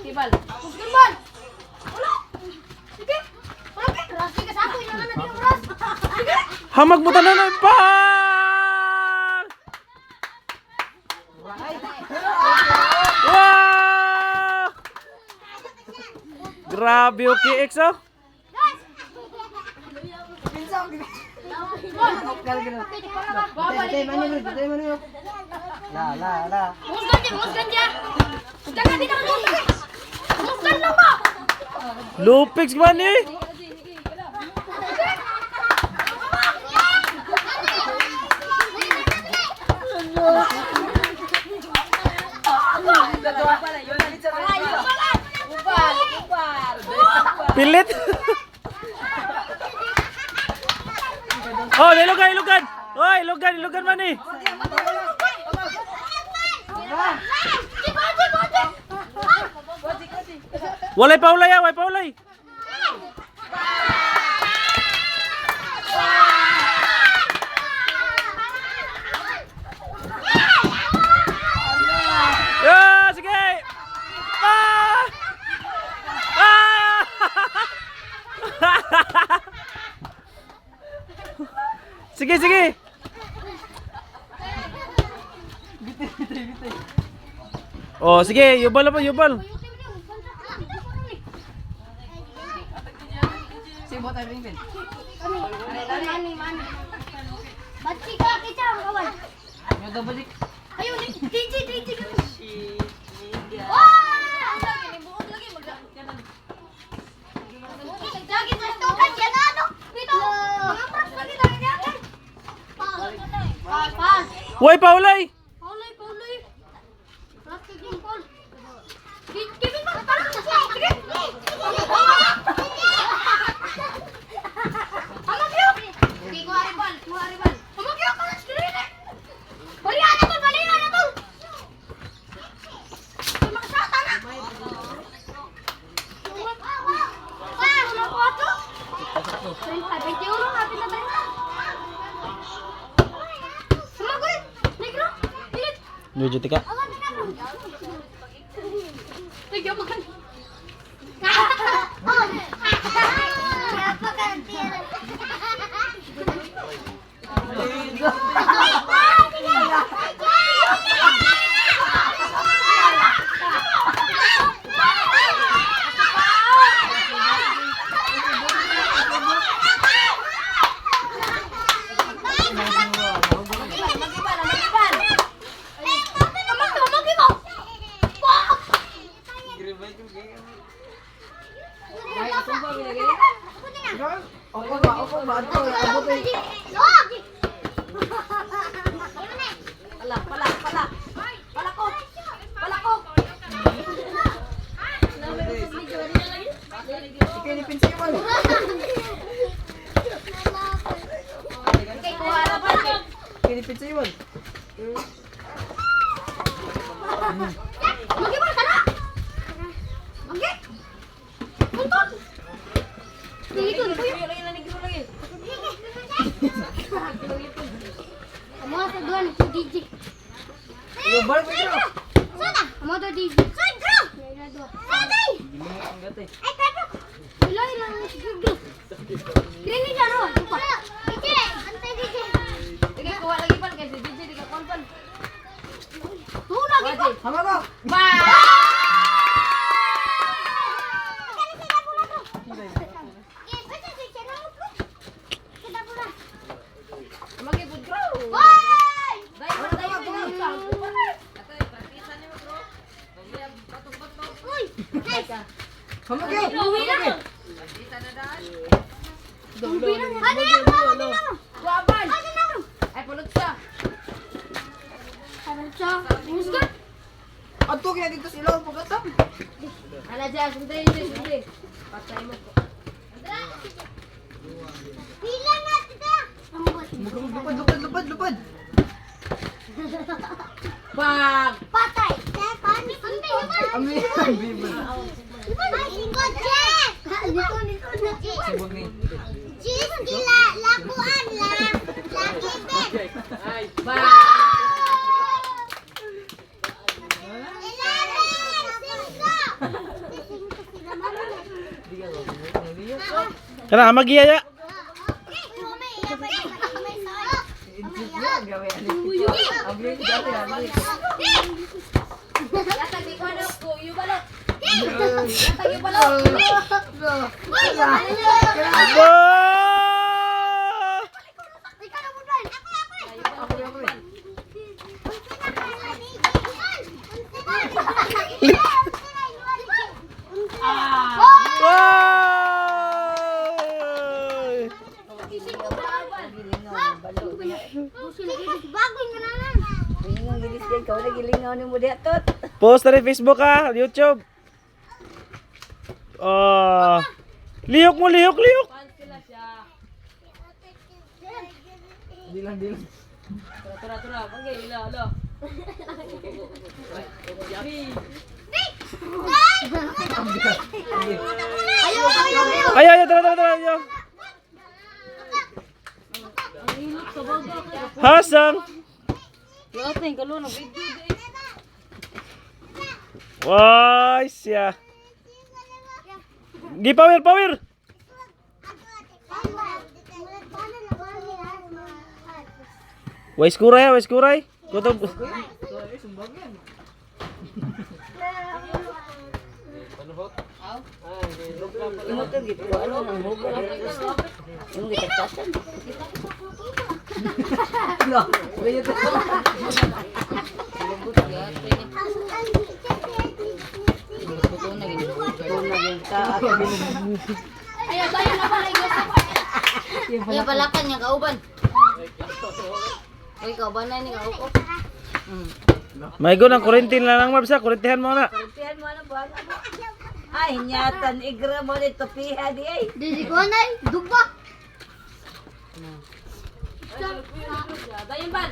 Tibal. Tibal. Wala. Sige. Wala ka. Sige ka sa ako. Ilangan natin yung oras. Sige. Hamag mo tanan pa! Wow! Grabe okay, X oh. Lupix man eh. Pilit. Oh, ilugan, ilugan. Oy, ilugan, ilugan man eh. Walay paulay ah, walay paulay. Yeah, sige. Ah! Ah! Sige, sige. Oh, sige, yubal apa, yubal. Sibot ay ringpin. Ba't ka kita ang kawan? Yung double Ayun, DJ. Lagi sa stokan yan ano? Dito. Mga pras lagi lang yan. Pas. Way paulay. Paulay. Plastic yung Paul. Kevin mo parang sige. Amagyo. Di ko haribal. Amagyo ka lang screen eh. Bali ana tol, bali ana tol. Makasata na. Medyo tika. Ato kaya dito sila ang pagkatap. Ala dyan, sundin. Patay mo po. Pila na, tita! Lupad. Bang! Patay! Tepan! Ami, bibel. Ay, kotse! Dito. Sibog ni. Cheese, gila, lakuan, lakibet! Bang! Ilalim! Singko! Kana magiyaya. Latag di ko ano, kuyo balot. Latag yung balot. Aba! Wow! Post na rin Facebook ha, YouTube. Oh. Lihok mo, lihok, lihok. Ayaw, ayaw, tara, tara, tara, ayaw. Hasang. Why siya? Gi power, power. Wais kuray, wais kuray. Kutob. Ayo, tayo na pala yung Kaya palakan niya kauban. Uy, kauban na ni kauko. May go ng kurentin lang lang mabsa, kurentihan mo na. Tiyan mo na buwan mo. Ay, nyatan, igra mo dito piha di ay. Didi ko na, dugba. Dayon ban.